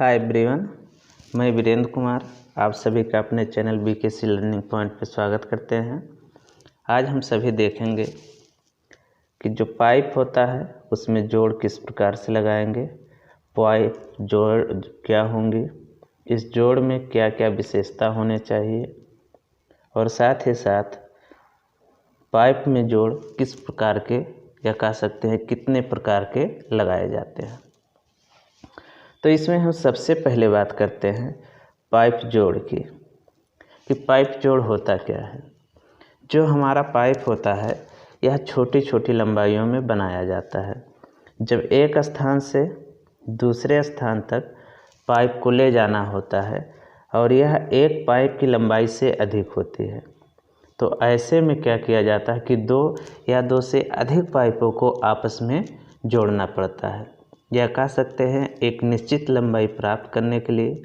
Hi everyone, मैं वीरेंद्र कुमार आप सभी का अपने चैनल बीकेसी लर्निंग पॉइंट पर स्वागत करते हैं। आज हम सभी देखेंगे कि जो पाइप होता है उसमें जोड़ किस प्रकार से लगाएंगे, पाइप जोड़ क्या होंगी, इस जोड़ में क्या क्या विशेषता होने चाहिए और साथ ही साथ पाइप में जोड़ किस प्रकार के या कह सकते हैं कितने प्रकार के लगाए जाते हैं। तो इसमें हम सबसे पहले बात करते हैं पाइप जोड़ की कि पाइप जोड़ होता क्या है। जो हमारा पाइप होता है यह छोटी छोटी लंबाइयों में बनाया जाता है। जब एक स्थान से दूसरे स्थान तक पाइप को ले जाना होता है और यह एक पाइप की लंबाई से अधिक होती है, तो ऐसे में क्या किया जाता है कि दो या दो से अधिक पाइपों को आपस में जोड़ना पड़ता है, या कह सकते हैं एक निश्चित लंबाई प्राप्त करने के लिए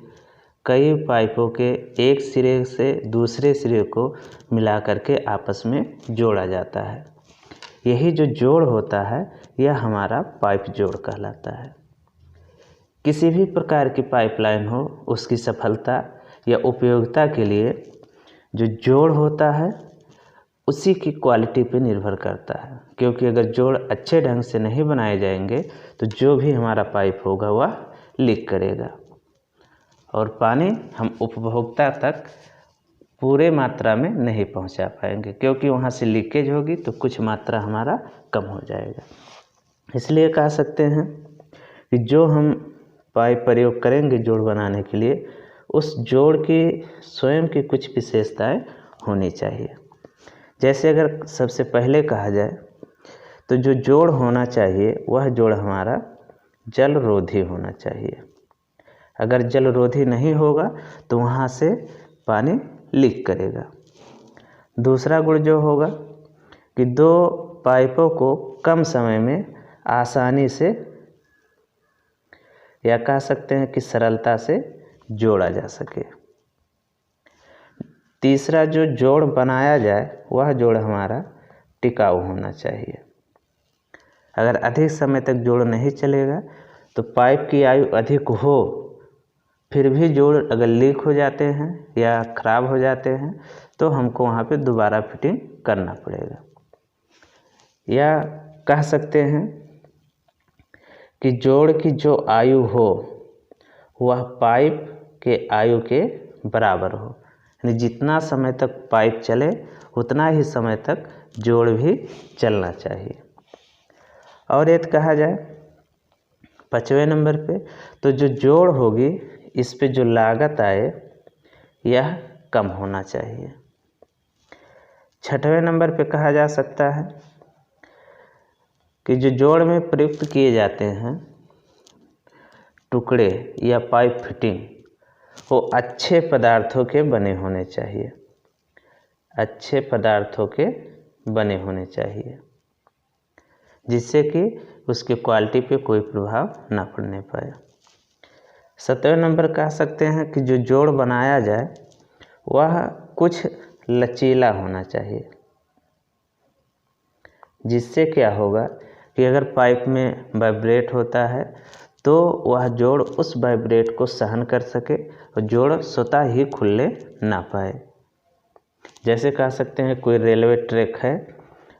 कई पाइपों के एक सिरे से दूसरे सिरे को मिला करके आपस में जोड़ा जाता है। यही जो जोड़ होता है यह हमारा पाइप जोड़ कहलाता है। किसी भी प्रकार की पाइपलाइन हो उसकी सफलता या उपयोगिता के लिए जो जोड़ होता है उसी की क्वालिटी पे निर्भर करता है, क्योंकि अगर जोड़ अच्छे ढंग से नहीं बनाए जाएंगे तो जो भी हमारा पाइप होगा वह लीक करेगा और पानी हम उपभोक्ता तक पूरे मात्रा में नहीं पहुंचा पाएंगे, क्योंकि वहां से लीकेज होगी तो कुछ मात्रा हमारा कम हो जाएगा। इसलिए कह सकते हैं कि जो हम पाइप प्रयोग करेंगे जोड़ बनाने के लिए उस जोड़ की स्वयं की कुछ विशेषताएं होनी चाहिए। जैसे अगर सबसे पहले कहा जाए तो जो जोड़ होना चाहिए वह जोड़ हमारा जल रोधी होना चाहिए। अगर जल रोधी नहीं होगा तो वहाँ से पानी लीक करेगा। दूसरा गुण जो होगा कि दो पाइपों को कम समय में आसानी से या कह सकते हैं कि सरलता से जोड़ा जा सके। तीसरा जो जोड़ बनाया जाए वह जोड़ हमारा टिकाऊ होना चाहिए। अगर अधिक समय तक जोड़ नहीं चलेगा तो पाइप की आयु अधिक हो फिर भी जोड़ अगर लीक हो जाते हैं या ख़राब हो जाते हैं तो हमको वहाँ पे दोबारा फिटिंग करना पड़ेगा। या कह सकते हैं कि जोड़ की जो आयु हो वह पाइप के आयु के बराबर हो, यानी जितना समय तक पाइप चले उतना ही समय तक जोड़ भी चलना चाहिए। और एक कहा जाए 5वें नंबर पे तो जो जोड़ होगी इस पे जो लागत आए यह कम होना चाहिए। 6वें नंबर पे कहा जा सकता है कि जो जोड़ में प्रयुक्त किए जाते हैं टुकड़े या पाइप फिटिंग वो अच्छे पदार्थों के बने होने चाहिए। अच्छे पदार्थों के बने होने चाहिए जिससे कि उसकी क्वालिटी पे कोई प्रभाव ना पड़ने पाए। 7वें नंबर कह सकते हैं कि जो जोड़ बनाया जाए वह कुछ लचीला होना चाहिए, जिससे क्या होगा कि अगर पाइप में वाइब्रेट होता है तो वह जोड़ उस वाइब्रेट को सहन कर सके और जोड़ स्वतः ही खुलने ना पाए। जैसे कह सकते हैं कोई रेलवे ट्रैक है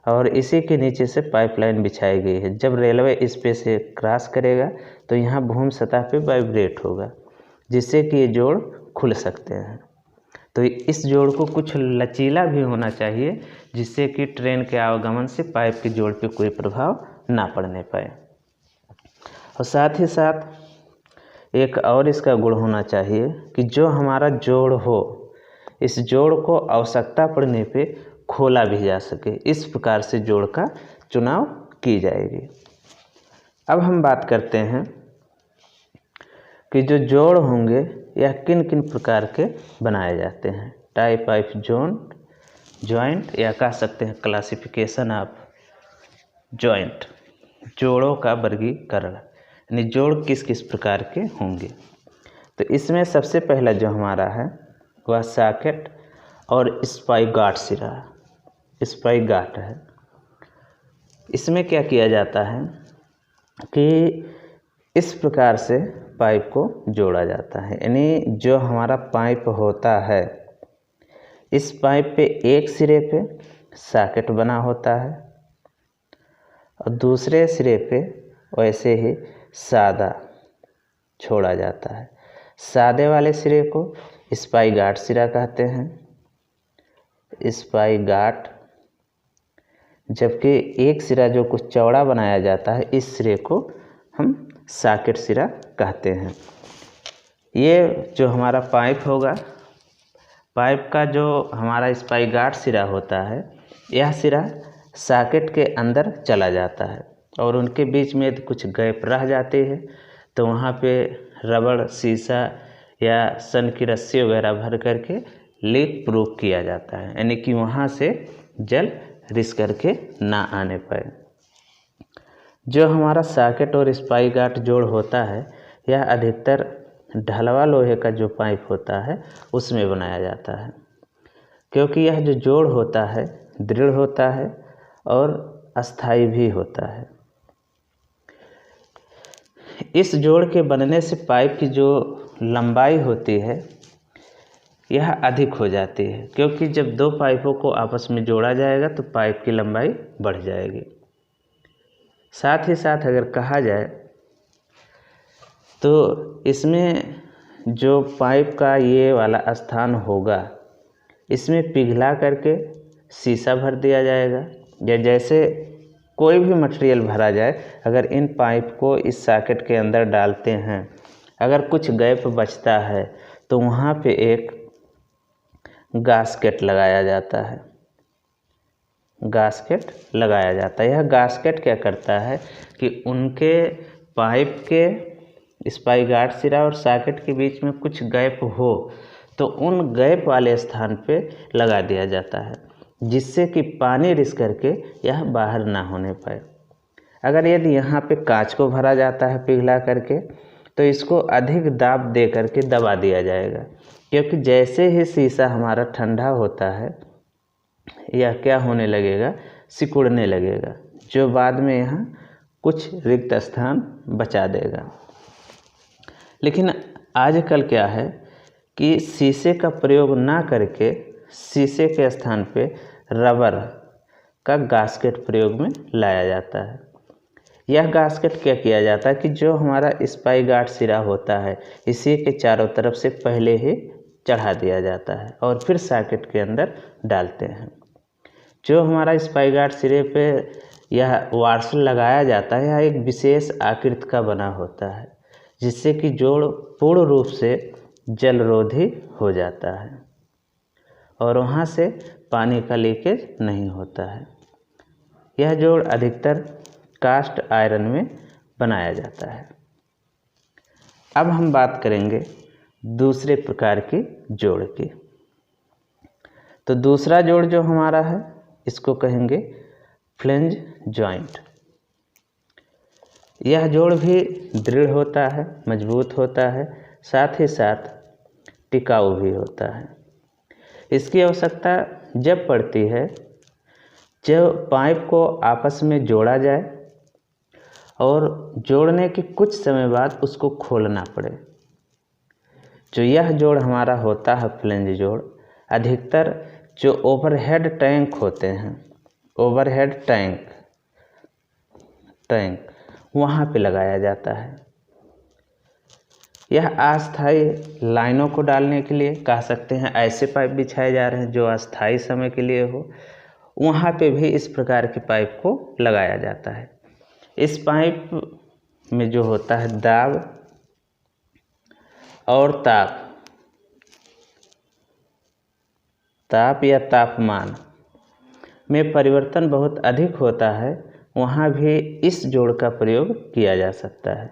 और इसी के नीचे से पाइपलाइन बिछाई गई है। जब रेलवे इस पे से क्रॉस करेगा तो यहाँ भूमि सतह पे वाइब्रेट होगा जिससे कि ये जोड़ खुल सकते हैं। तो इस जोड़ को कुछ लचीला भी होना चाहिए जिससे कि ट्रेन के आवागमन से पाइप के जोड़ पे कोई प्रभाव ना पड़ने पाए। और साथ ही साथ एक और इसका गुण होना चाहिए कि जो हमारा जोड़ हो इस जोड़ को आवश्यकता पड़ने पे खोला भी जा सके। इस प्रकार से जोड़ का चुनाव की जाएगी। अब हम बात करते हैं कि जो जोड़ होंगे यह किन किन प्रकार के बनाए जाते हैं। टाई पाइप जॉइंट या कह सकते हैं क्लासिफिकेशन ऑफ जॉइंट, जोड़ों का वर्गीकरण, यानी जोड़ किस किस प्रकार के होंगे। तो इसमें सबसे पहला जो हमारा है वह सॉकेट और स्पाई गार्ड है। इसमें क्या किया जाता है कि इस प्रकार से पाइप को जोड़ा जाता है। यानी जो हमारा पाइप होता है, इस पाइप पे एक सिरे पे सॉकेट बना होता है और दूसरे सिरे पे वैसे ही सादा छोड़ा जाता है। सादे वाले सिरे को स्पाई गार्ड सिरा कहते हैं, स्पाई गार्ड, जबकि एक सिरा जो कुछ चौड़ा बनाया जाता है, इस सिरे को हम सॉकेट सिरा कहते हैं। ये जो हमारा पाइप होगा, पाइप का जो हमारा स्पाई गार्ड सिरा होता है, यह सिरा सॉकेट के अंदर चला जाता है और उनके बीच में यदि कुछ गैप रह जाती है तो वहाँ पे रबड़, शीशा या सन की रस्सी वगैरह भर करके लीक प्रूफ किया जाता है, यानी कि वहाँ से जल रिस करके ना आने पाए। जो हमारा सॉकेट और स्पाई गार्ड जोड़ होता है, यह अधिकतर ढलवा लोहे का जो पाइप होता है उसमें बनाया जाता है, क्योंकि यह जो जोड़ होता है दृढ़ होता है और अस्थाई भी होता है। इस जोड़ के बनने से पाइप की जो लंबाई होती है यह अधिक हो जाती है, क्योंकि जब दो पाइपों को आपस में जोड़ा जाएगा तो पाइप की लंबाई बढ़ जाएगी। साथ ही साथ अगर कहा जाए तो इसमें जो पाइप का ये वाला स्थान होगा, इसमें पिघला करके शीशा भर दिया जाएगा, या जैसे कोई भी मटेरियल भरा जाए, अगर इन पाइप को इस सॉकेट के अंदर डालते हैं, अगर कुछ गैप बचता है तो वहाँ पे एक गास्केट लगाया जाता है। गास्केट लगाया जाता है। यह गास्केट क्या करता है कि उनके पाइप के स्पाई गार्ड सिरा और सॉकेट के बीच में कुछ गैप हो तो उन गैप वाले स्थान पे लगा दिया जाता है, जिससे कि पानी रिस करके यह बाहर ना होने पाए। अगर यदि यहाँ पे कांच को भरा जाता है पिघला करके, तो इसको अधिक दाब दे करके दबा दिया जाएगा, क्योंकि जैसे ही शीशा हमारा ठंडा होता है यह क्या होने लगेगा, सिकुड़ने लगेगा, जो बाद में यहाँ कुछ रिक्त स्थान बचा देगा। लेकिन आजकल क्या है कि शीशे का प्रयोग ना करके शीशे के स्थान पे रबर का गास्केट प्रयोग में लाया जाता है। यह गास्केट क्या किया जाता है कि जो हमारा स्पाई गार्ड सिरा होता है, इसी के चारों तरफ से पहले ही चढ़ा दिया जाता है और फिर सॉकेट के अंदर डालते हैं। जो हमारा स्पाई गार्ड सिरे पे यह वार्सल लगाया जाता है, यह एक विशेष आकृति का बना होता है, जिससे कि जोड़ पूर्ण रूप से जलरोधी हो जाता है और वहाँ से पानी का लीकेज नहीं होता है। यह जोड़ अधिकतर कास्ट आयरन में बनाया जाता है। अब हम बात करेंगे दूसरे प्रकार की जोड़ की। तो दूसरा जोड़ जो हमारा है, इसको कहेंगे फ्लेंज जॉइंट। यह जोड़ भी दृढ़ होता है, मजबूत होता है, साथ ही साथ टिकाऊ भी होता है। इसकी आवश्यकता जब पड़ती है जब पाइप को आपस में जोड़ा जाए और जोड़ने के कुछ समय बाद उसको खोलना पड़े। जो यह जोड़ हमारा होता है फ्लेंज जोड़, अधिकतर जो ओवरहेड टैंक होते हैं, ओवरहेड टैंक वहाँ पे लगाया जाता है। यह अस्थायी लाइनों को डालने के लिए कह सकते हैं, ऐसे पाइप बिछाए जा रहे हैं जो अस्थायी समय के लिए हो, वहाँ पे भी इस प्रकार के पाइप को लगाया जाता है। इस पाइप में जो होता है दाब और ताप या तापमान में परिवर्तन बहुत अधिक होता है, वहाँ भी इस जोड़ का प्रयोग किया जा सकता है।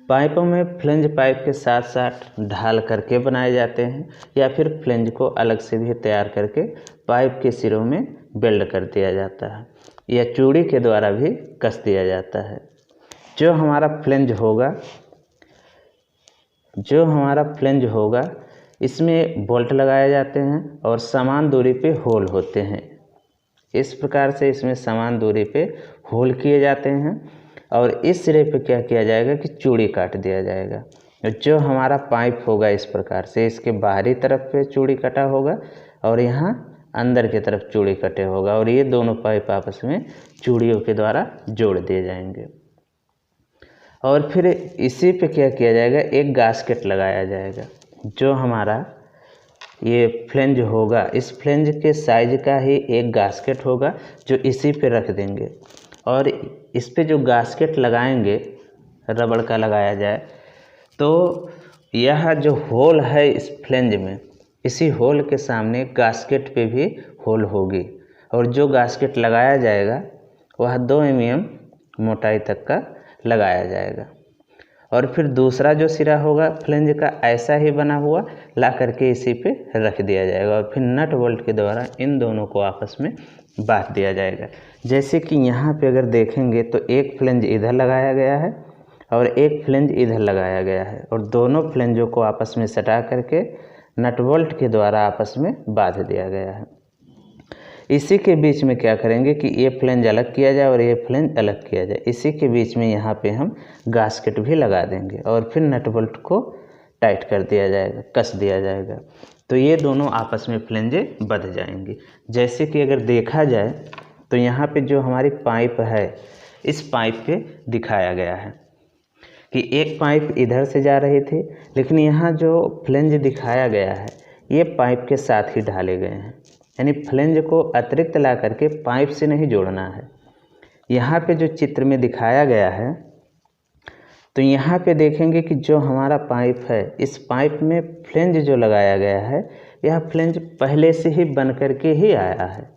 पाइपों में फ्लेंज पाइप के साथ साथ ढाल करके बनाए जाते हैं, या फिर फ्लेंज को अलग से भी तैयार करके पाइप के सिरों में वेल्ड कर दिया जाता है, या चूड़ी के द्वारा भी कस दिया जाता है। जो हमारा फ्लेंज होगा इसमें बोल्ट लगाए जाते हैं और समान दूरी पे होल होते हैं। इस प्रकार से इसमें समान दूरी पे होल किए जाते हैं और इस सिरे पे क्या किया जाएगा कि चूड़ी काट दिया जाएगा। जो हमारा पाइप होगा इस प्रकार से इसके बाहरी तरफ पे चूड़ी कटा होगा और यहाँ अंदर की तरफ चूड़ी कटे होगा और ये दोनों पाइप आपस में चूड़ियों के द्वारा जोड़ दिए जाएंगे। और फिर इसी पे क्या किया जाएगा, एक गास्केट लगाया जाएगा। जो हमारा ये फ्लेंज होगा इस फ्लेंज के साइज का ही एक गास्केट होगा जो इसी पे रख देंगे और इस पे जो गास्केट लगाएंगे रबड़ का लगाया जाए तो यह जो होल है इस फ्लेंज में, इसी होल के सामने गास्केट पे भी होल होगी और जो गास्केट लगाया जाएगा वह 2 mm मोटाई तक का लगाया जाएगा। और फिर दूसरा जो सिरा होगा फ्लेंज का ऐसा ही बना हुआ ला करके इसी पे रख दिया जाएगा और फिर नट बोल्ट के द्वारा इन दोनों को आपस में बांध दिया जाएगा। जैसे कि यहाँ पे अगर देखेंगे तो एक फ्लेंज इधर लगाया गया है और एक फ्लेंज इधर लगाया गया है और दोनों फ्लेंजों को आपस में सटा करके नट बोल्ट के द्वारा आपस में बांध दिया गया है। इसी के बीच में क्या करेंगे कि ये फ्लेंज अलग किया जाए और ये फ्लेंज अलग किया जाए। इसी के बीच में यहाँ पे हम गास्केट भी लगा देंगे और फिर नट बोल्ट को टाइट कर दिया जाएगा, कस दिया जाएगा। तो ये दोनों आपस में फ्लेंजे बंध जाएंगी। जैसे कि अगर देखा जाए तो यहाँ पे जो हमारी पाइप है इस पाइप पे दिखाया गया है कि एक पाइप इधर से जा रही थी, लेकिन यहाँ जो फ्लेंज दिखाया गया है ये पाइप के साथ ही ढाले गए हैं, यानी फ्लेंज को अतिरिक्त ला करके पाइप से नहीं जोड़ना है। यहाँ पे जो चित्र में दिखाया गया है तो यहाँ पे देखेंगे कि जो हमारा पाइप है इस पाइप में फ्लेंज जो लगाया गया है यह फ्लेंज पहले से ही बन करके ही आया है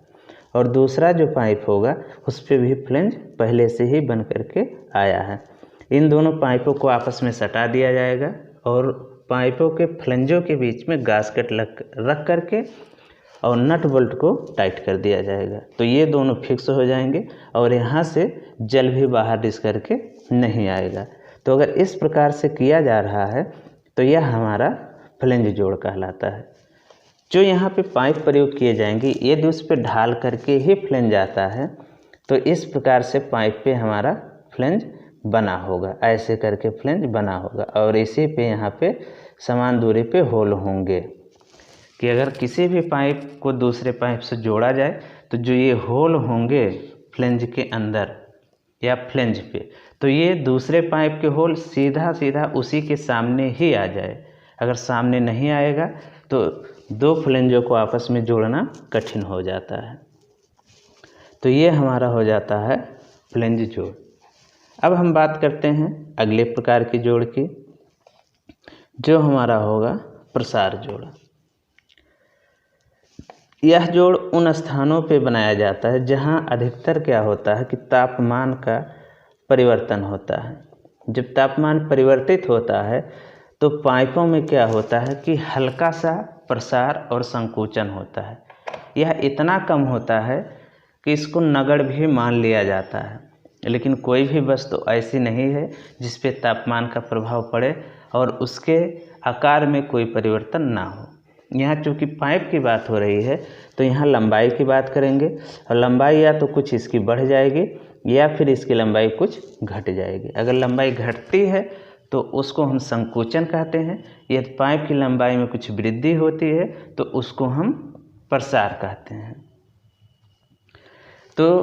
और दूसरा जो पाइप होगा उस पर भी फ्लेंज पहले से ही बन करके आया है। इन दोनों पाइपों को आपस में सटा दिया जाएगा और पाइपों के फ्लेंजों के बीच में गास्केट रख करके और नट बोल्ट को टाइट कर दिया जाएगा। तो ये दोनों फिक्स हो जाएंगे और यहाँ से जल भी बाहर डिस करके नहीं आएगा। तो अगर इस प्रकार से किया जा रहा है तो यह हमारा फ्लेंज जोड़ कहलाता है। जो यहाँ पे पाइप प्रयोग किए जाएंगे ये उस पे ढाल करके ही फ्लेंज आता है। तो इस प्रकार से पाइप पे हमारा फ्लेंज बना होगा, ऐसे करके फ्लेंज बना होगा और इसी पे यहाँ पे समान दूरी पे होल होंगे कि अगर किसी भी पाइप को दूसरे पाइप से जोड़ा जाए तो जो ये होल होंगे फ्लेंज के अंदर या फ्लेंज पे तो ये दूसरे पाइप के होल सीधा सीधा उसी के सामने ही आ जाए। अगर सामने नहीं आएगा तो दो फ्लेंजों को आपस में जोड़ना कठिन हो जाता है। तो ये हमारा हो जाता है फ्लेंज जोड़। अब हम बात करते हैं अगले प्रकार की जोड़ की, जो हमारा होगा प्रसार जोड़। यह जोड़ उन स्थानों पे बनाया जाता है जहां अधिकतर क्या होता है कि तापमान का परिवर्तन होता है। जब तापमान परिवर्तित होता है तो पाइपों में क्या होता है कि हल्का सा प्रसार और संकुचन होता है। यह इतना कम होता है कि इसको नगण्य भी मान लिया जाता है, लेकिन कोई भी वस्तु ऐसी नहीं है जिस पे तापमान का प्रभाव पड़े और उसके आकार में कोई परिवर्तन ना हो। यहाँ चूँकि पाइप की बात हो रही है तो यहाँ लंबाई की बात करेंगे और लंबाई या तो कुछ इसकी बढ़ जाएगी या फिर इसकी लंबाई कुछ घट जाएगी। अगर लंबाई घटती है तो उसको हम संकुचन कहते हैं। यदि पाइप की लंबाई में कुछ वृद्धि होती है तो उसको हम प्रसार कहते हैं। तो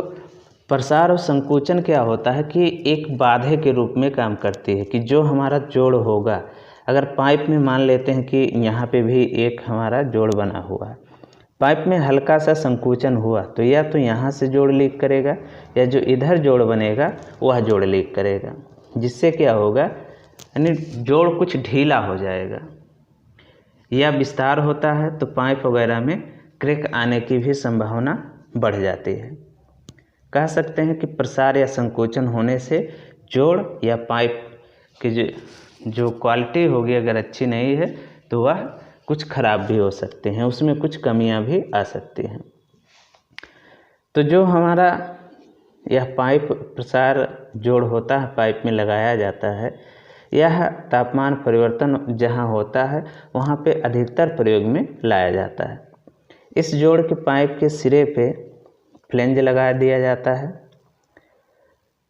प्रसार और संकुचन क्या होता है कि एक बाधे के रूप में काम करती है कि जो हमारा जोड़ होगा, अगर पाइप में मान लेते हैं कि यहाँ पे भी एक हमारा जोड़ बना हुआ है, पाइप में हल्का सा संकुचन हुआ तो या तो यहाँ से जोड़ लीक करेगा या जो इधर जोड़ बनेगा वह जोड़ लीक करेगा, जिससे क्या होगा यानी जोड़ कुछ ढीला हो जाएगा या विस्तार होता है तो पाइप वगैरह में क्रैक आने की भी संभावना बढ़ जाती है। कह सकते हैं कि प्रसार या संकोचन होने से जोड़ या पाइप की जो क्वालिटी होगी अगर अच्छी नहीं है तो वह कुछ खराब भी हो सकते हैं, उसमें कुछ कमियां भी आ सकती हैं। तो जो हमारा यह पाइप प्रसार जोड़ होता है, पाइप में लगाया जाता है, यह तापमान परिवर्तन जहां होता है वहां पे अधिकतर प्रयोग में लाया जाता है। इस जोड़ के पाइप के सिरे पे फ्लेंज लगा दिया जाता है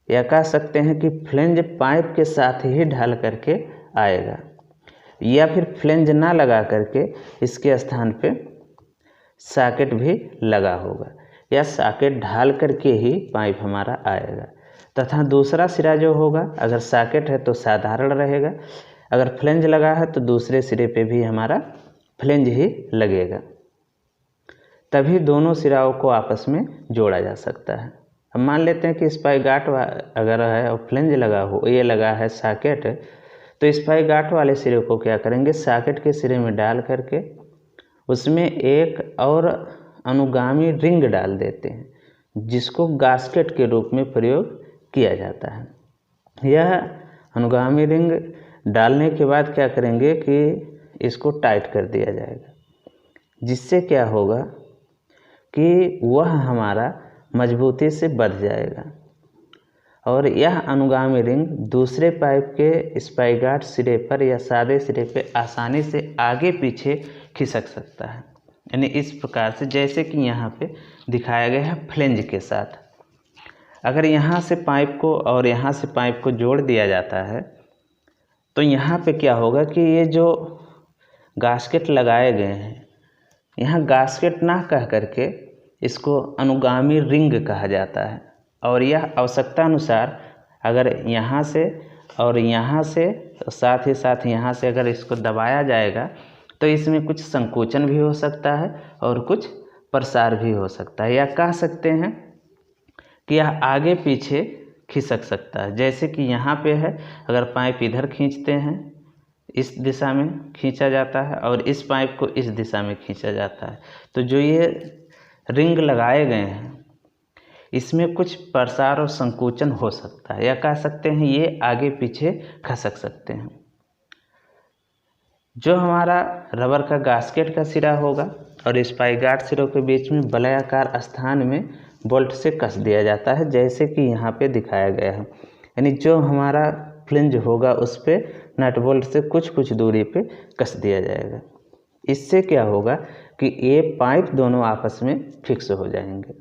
या कह सकते हैं कि फ्लेंज पाइप के साथ ही ढाल करके आएगा। या फिर फ्लेंज ना लगा करके इसके स्थान पे सॉकेट भी लगा होगा, या सॉकेट ढाल करके ही पाइप हमारा आएगा। तथा दूसरा सिरा जो होगा, अगर सॉकेट है तो साधारण रहेगा, अगर फ्लेंज लगा है तो दूसरे सिरे पे भी हमारा फ्लेंज ही लगेगा, तभी दोनों सिराओं को आपस में जोड़ा जा सकता है। अब मान लेते हैं कि स्पाइक गार्ड अगर है और फ्लेंज लगा हो, ये लगा है सॉकेट, तो स्पाइक गार्ड वाले सिरे को क्या करेंगे, सॉकेट के सिरे में डाल करके उसमें एक और अनुगामी रिंग डाल देते हैं, जिसको गास्केट के रूप में प्रयोग किया जाता है। यह अनुगामी रिंग डालने के बाद क्या करेंगे कि इसको टाइट कर दिया जाएगा, जिससे क्या होगा कि वह हमारा मजबूती से बढ़ जाएगा और यह अनुगामी रिंग दूसरे पाइप के स्पाइक गार्ड सिरे पर या सादे सिरे पे आसानी से आगे पीछे खिसक सकता है। यानी इस प्रकार से, जैसे कि यहाँ पे दिखाया गया है फ्लेंज के साथ, अगर यहाँ से पाइप को और यहाँ से पाइप को जोड़ दिया जाता है तो यहाँ पे क्या होगा कि ये जो गास्केट लगाए गए हैं, यहाँ गास्केट ना कह करके इसको अनुगामी रिंग कहा जाता है। और यह आवश्यकता अनुसार अगर यहाँ से और यहाँ से साथ ही साथ यहाँ से अगर इसको दबाया जाएगा तो इसमें कुछ संकोचन भी हो सकता है और कुछ प्रसार भी हो सकता है, या कह सकते हैं कि यह आगे पीछे खिसक सकता है। जैसे कि यहाँ पे है, अगर पाइप इधर खींचते हैं इस दिशा में खींचा जाता है और इस पाइप को इस दिशा में खींचा जाता है, तो जो ये रिंग लगाए गए हैं इसमें कुछ प्रसार और संकोचन हो सकता है, या कह सकते हैं ये आगे पीछे खसक सकते हैं। जो हमारा रबर का गास्केट का सिरा होगा और स्पाइक गार्ड सिरों के बीच में वलयाकार स्थान में बोल्ट से कस दिया जाता है, जैसे कि यहाँ पे दिखाया गया है। यानी जो हमारा फ्लेंज होगा उस पर नट बोल्ट से कुछ दूरी पे कस दिया जाएगा। इससे क्या होगा कि ये पाइप दोनों आपस में फिक्स हो जाएंगे।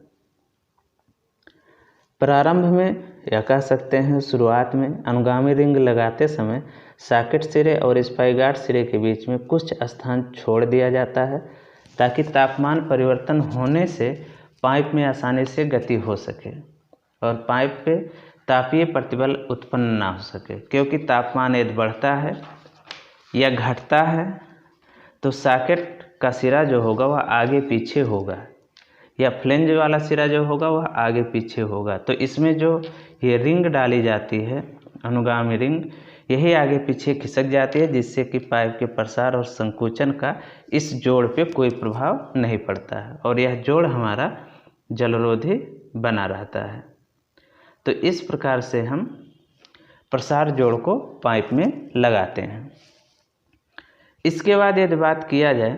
प्रारंभ में या कह सकते हैं शुरुआत में अनुगामी रिंग लगाते समय सॉकेट सिरे और स्पाइक गार्ड सिरे के बीच में कुछ स्थान छोड़ दिया जाता है, ताकि तापमान परिवर्तन होने से पाइप में आसानी से गति हो सके और पाइप पे तापीय प्रतिबल उत्पन्न ना हो सके। क्योंकि तापमान यदि बढ़ता है या घटता है तो सॉकेट का सिरा जो होगा वह आगे पीछे होगा, या फ्लेंज वाला सिरा जो होगा वह आगे पीछे होगा। तो इसमें जो ये रिंग डाली जाती है अनुगामी रिंग, यही आगे पीछे खिसक जाती है, जिससे कि पाइप के प्रसार और संकोचन का इस जोड़ पे कोई प्रभाव नहीं पड़ता है और यह जोड़ हमारा जलरोधी बना रहता है। तो इस प्रकार से हम प्रसार जोड़ को पाइप में लगाते हैं। इसके बाद यदि बात किया जाए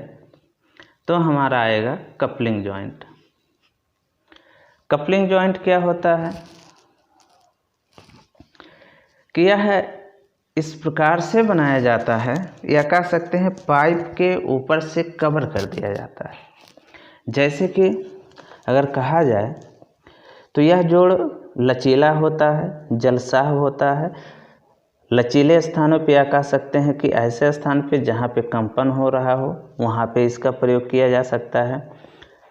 तो हमारा आएगा कपलिंग जॉइंट। कपलिंग जॉइंट क्या होता है कि यह इस प्रकार से बनाया जाता है, या कह सकते हैं पाइप के ऊपर से कवर कर दिया जाता है। जैसे कि अगर कहा जाए तो यह जोड़ लचीला होता है, जलसाह होता है। लचीले स्थानों पे या कह सकते हैं कि ऐसे स्थान पे जहाँ पे कंपन हो रहा हो वहाँ पे इसका प्रयोग किया जा सकता है,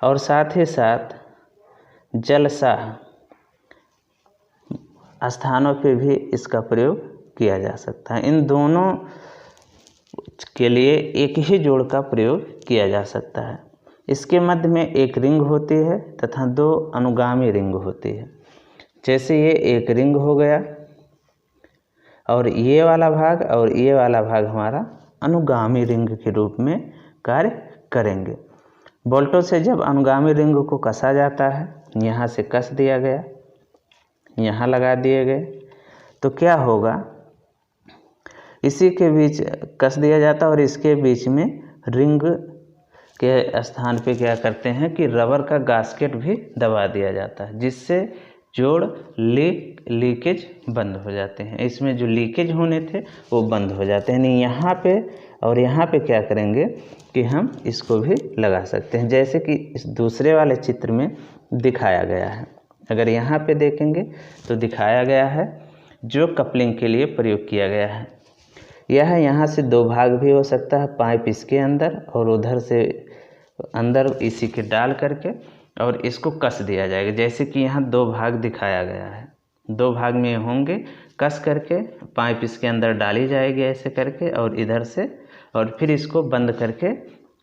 और साथ ही साथ जलसाह स्थानों पे भी इसका प्रयोग किया जा सकता है। इन दोनों के लिए एक ही जोड़ का प्रयोग किया जा सकता है। इसके मध्य में एक रिंग होती है तथा दो अनुगामी रिंग होती है। जैसे ये एक रिंग हो गया और ये वाला भाग और ये वाला भाग हमारा अनुगामी रिंग के रूप में कार्य करेंगे। बोल्टों से जब अनुगामी रिंग को कसा जाता है, यहाँ से कस दिया गया, यहाँ लगा दिए गए, तो क्या होगा, इसी के बीच कस दिया जाता है और इसके बीच में रिंग के स्थान पे क्या करते हैं कि रबर का गास्केट भी दबा दिया जाता है, जिससे जोड़ लीकेज बंद हो जाते हैं। इसमें जो लीकेज होने थे वो बंद हो जाते हैं। नहीं, यहाँ पे और यहाँ पे क्या करेंगे कि हम इसको भी लगा सकते हैं, जैसे कि इस दूसरे वाले चित्र में दिखाया गया है। अगर यहाँ पे देखेंगे तो दिखाया गया है जो कपलिंग के लिए प्रयोग किया गया है। यह यहाँ से दो भाग भी हो सकता है, पाइप इसके अंदर और उधर से अंदर इसी के डाल करके और इसको कस दिया जाएगा। जैसे कि यहाँ दो भाग दिखाया गया है, दो भाग में होंगे, कस करके पाइप इसके अंदर डाली जाएगी ऐसे करके और इधर से, और फिर इसको बंद करके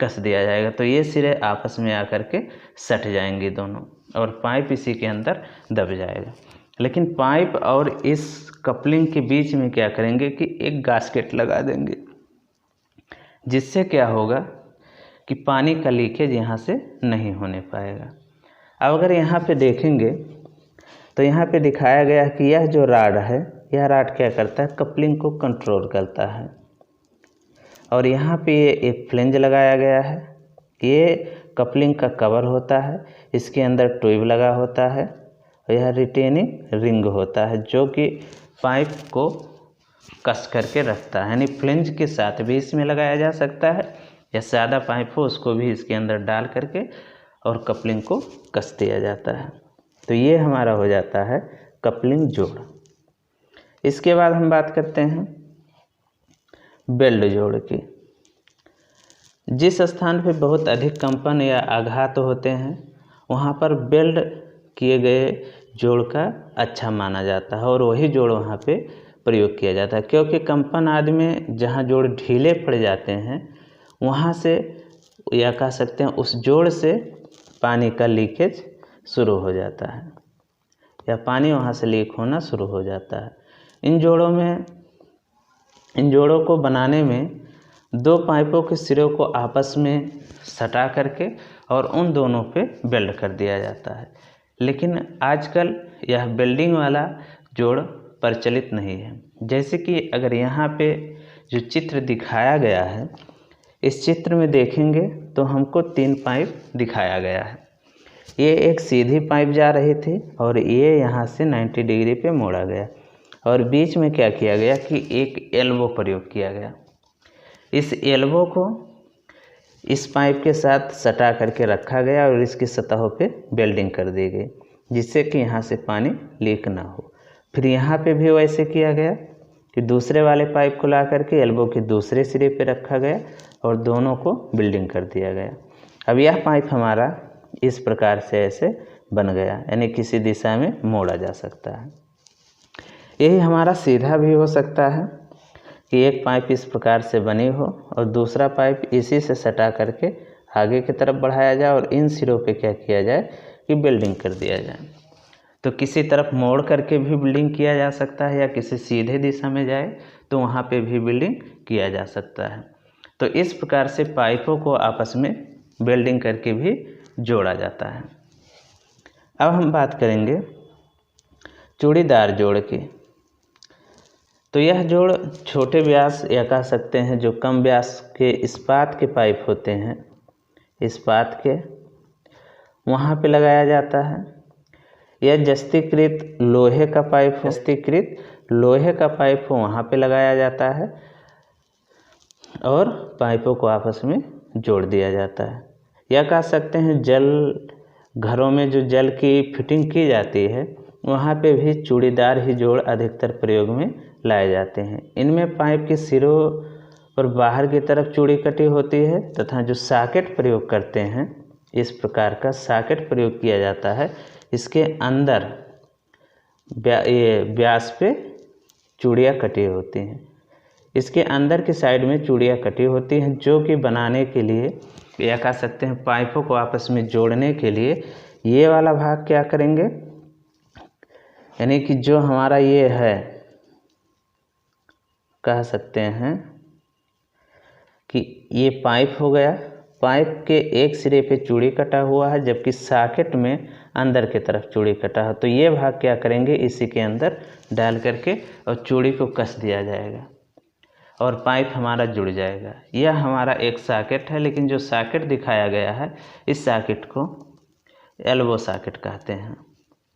कस दिया जाएगा। तो ये सिरे आपस में आकर के सट जाएंगे दोनों और पाइप इसी के अंदर दब जाएगा। लेकिन पाइप और इस कपलिंग के बीच में क्या करेंगे कि एक गास्केट लगा देंगे, जिससे क्या होगा कि पानी का लीकेज यहाँ से नहीं होने पाएगा। अब अगर यहाँ पे देखेंगे तो यहाँ पे दिखाया गया है कि यह जो राड है, यह राड क्या करता है, कपलिंग को कंट्रोल करता है। और यहाँ पे ये एक फ्लेंज लगाया गया है, ये कपलिंग का कवर होता है, इसके अंदर ट्यूब लगा होता है और यह रिटेनिंग रिंग होता है जो कि पाइप को कस करके रखता है। यानी फ्लेंज के साथ भी इसमें लगाया जा सकता है या सादा पाइप हो उसको भी इसके अंदर डाल करके और कपलिंग को कस दिया जाता है। तो ये हमारा हो जाता है कपलिंग जोड़। इसके बाद हम बात करते हैं बेल्ट जोड़ की। जिस स्थान पे बहुत अधिक कंपन या आघात होते हैं वहाँ पर बेल्ट किए गए जोड़ का अच्छा माना जाता है और वही जोड़ वहाँ पे प्रयोग किया जाता है, क्योंकि कंपन आदि में जहाँ जोड़ ढीले पड़ जाते हैं वहाँ से या कह सकते हैं उस जोड़ से पानी का लीकेज शुरू हो जाता है या पानी वहाँ से लीक होना शुरू हो जाता है। इन जोड़ों को बनाने में दो पाइपों के सिरों को आपस में सटा करके और उन दोनों पे बेल्ट कर दिया जाता है। लेकिन आजकल यह बेल्डिंग वाला जोड़ प्रचलित नहीं है। जैसे कि अगर यहाँ पे जो चित्र दिखाया गया है, इस चित्र में देखेंगे तो हमको तीन पाइप दिखाया गया है। ये एक सीधी पाइप जा रही थी और ये यहाँ से 90 डिग्री पे मोड़ा गया और बीच में क्या किया गया कि एक एल्बो प्रयोग किया गया। इस एल्बो को इस पाइप के साथ सटा करके रखा गया और इसकी सतहों पे वेल्डिंग कर दी गई, जिससे कि यहाँ से पानी लीक ना हो। फिर यहाँ पे भी वैसे किया गया कि दूसरे वाले पाइप को ला करके एल्बो के दूसरे सिरे पे रखा गया और दोनों को वेल्डिंग कर दिया गया। अब यह पाइप हमारा इस प्रकार से ऐसे बन गया, यानी किसी दिशा में मोड़ा जा सकता है। यही हमारा सीधा भी हो सकता है कि एक पाइप इस प्रकार से बनी हो और दूसरा पाइप इसी से सटा करके आगे की तरफ बढ़ाया जाए और इन सिरों पे क्या किया जाए कि वेल्डिंग कर दिया जाए। तो किसी तरफ मोड़ करके भी वेल्डिंग किया जा सकता है या किसी सीधे दिशा में जाए तो वहाँ पे भी वेल्डिंग किया जा सकता है। तो इस प्रकार से पाइपों को आपस में वेल्डिंग करके भी जोड़ा जाता है। अब हम बात करेंगे चूड़ीदार जोड़ की। तो यह जोड़ छोटे व्यास या कह सकते हैं जो कम व्यास के इस्पात के पाइप होते हैं, इस्पात के, वहाँ पे लगाया जाता है। यह जस्तीकृत लोहे का पाइप, जस्तीकृत लोहे का पाइप वहाँ पे लगाया जाता है और पाइपों को आपस में जोड़ दिया जाता है। या कह सकते हैं घरों में जो जल की फिटिंग की जाती है वहाँ पे भी चूड़ीदार ही जोड़ अधिकतर प्रयोग में लाए जाते हैं। इनमें पाइप के सिरों और बाहर की तरफ चूड़ी कटी होती है तथा जो सॉकेट प्रयोग करते हैं, इस प्रकार का सॉकेट प्रयोग किया जाता है। इसके अंदर ये व्यास पे चूड़ियाँ कटी होती हैं, इसके अंदर की साइड में चूड़ियाँ कटी होती हैं, जो कि बनाने के लिए या कह सकते हैं पाइपों को आपस में जोड़ने के लिए ये वाला भाग क्या करेंगे, यानी कि जो हमारा ये है कह सकते हैं कि ये पाइप हो गया, पाइप के एक सिरे पे चूड़ी कटा हुआ है जबकि सॉकेट में अंदर की तरफ चूड़ी कटा है। तो ये भाग क्या करेंगे, इसी के अंदर डाल करके और चूड़ी को कस दिया जाएगा और पाइप हमारा जुड़ जाएगा। यह हमारा एक सॉकेट है, लेकिन जो सॉकेट दिखाया गया है इस सॉकेट को एल्बो सॉकेट कहते हैं,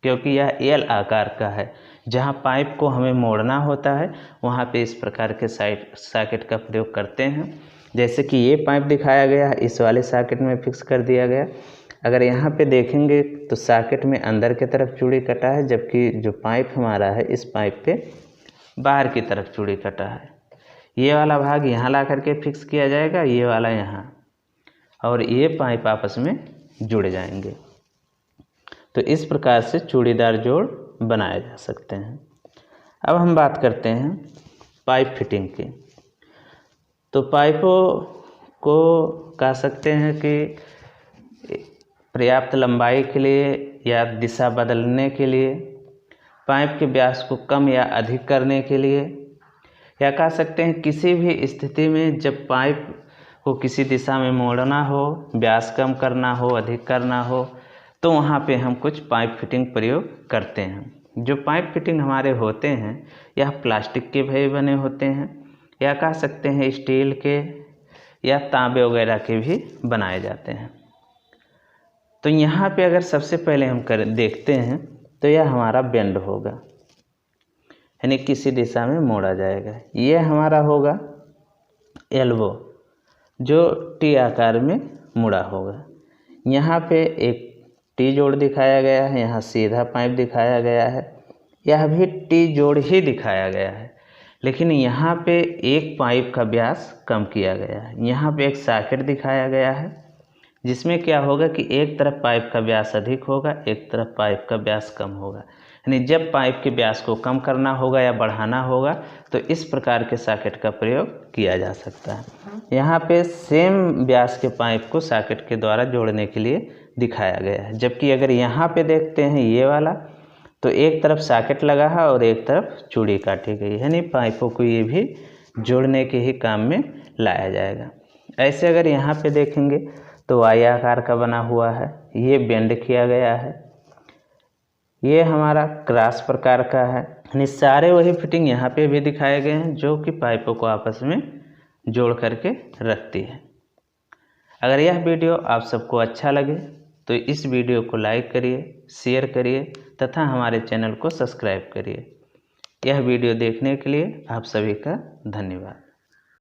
क्योंकि यह एल आकार का है। जहाँ पाइप को हमें मोड़ना होता है वहाँ पे इस प्रकार के सॉकेट का प्रयोग करते हैं। जैसे कि ये पाइप दिखाया गया है, इस वाले सॉकेट में फिक्स कर दिया गया। अगर यहाँ पे देखेंगे तो सॉकेट में अंदर की तरफ चूड़ी कटा है, जबकि जो पाइप हमारा है इस पाइप पे बाहर की तरफ चूड़ी कटा है। ये वाला भाग यहाँ ला करके फिक्स किया जाएगा, ये वाला यहाँ, और ये पाइप आपस में जुड़ जाएंगे। तो इस प्रकार से चूड़ीदार जोड़ बनाए जा सकते हैं। अब हम बात करते हैं पाइप फिटिंग की। तो पाइपों को कह सकते हैं कि पर्याप्त लंबाई के लिए या दिशा बदलने के लिए, पाइप के व्यास को कम या अधिक करने के लिए, या कह सकते हैं किसी भी स्थिति में जब पाइप को किसी दिशा में मोड़ना हो, व्यास कम करना हो, अधिक करना हो, तो वहाँ पे हम कुछ पाइप फिटिंग प्रयोग करते हैं। जो पाइप फिटिंग हमारे होते हैं यह प्लास्टिक के भी बने होते हैं, या कह सकते हैं स्टील के या तांबे वगैरह के भी बनाए जाते हैं। तो यहाँ पे अगर सबसे पहले हम देखते हैं तो यह हमारा बेंड होगा, यानी किसी दिशा में मोड़ा जाएगा। यह हमारा होगा एल्बो, जो टी आकार में मुड़ा होगा। यहाँ पे एक टी जोड़ दिखाया गया है, यहाँ सीधा पाइप दिखाया गया है, यह भी टी जोड़ ही दिखाया गया है, लेकिन यहाँ पे एक पाइप का व्यास कम किया गया है। यहाँ पे एक सॉकेट दिखाया गया है, जिसमें क्या होगा कि एक तरफ पाइप का व्यास अधिक होगा, एक तरफ पाइप का व्यास कम होगा। यानी जब पाइप के व्यास को कम करना होगा या बढ़ाना होगा तो इस प्रकार के सॉकेट का प्रयोग किया जा सकता है। यहाँ पे सेम व्यास के पाइप को सॉकेट के द्वारा जोड़ने के लिए दिखाया गया है। जबकि अगर यहाँ पे देखते हैं ये वाला, तो एक तरफ सॉकेट लगा है और एक तरफ चूड़ी काटी गई है, यानी पाइपों को ये भी जोड़ने के ही काम में लाया जाएगा। ऐसे अगर यहाँ पे देखेंगे तो वाई आकार का बना हुआ है, ये बेंड किया गया है, ये हमारा क्रॉस प्रकार का है। यानी सारे वही फिटिंग यहाँ पे भी दिखाए गए हैं जो कि पाइपों को आपस में जोड़ करके रखती है। अगर यह वीडियो आप सबको अच्छा लगे तो इस वीडियो को लाइक करिए, शेयर करिए तथा हमारे चैनल को सब्सक्राइब करिए। यह वीडियो देखने के लिए आप सभी का धन्यवाद।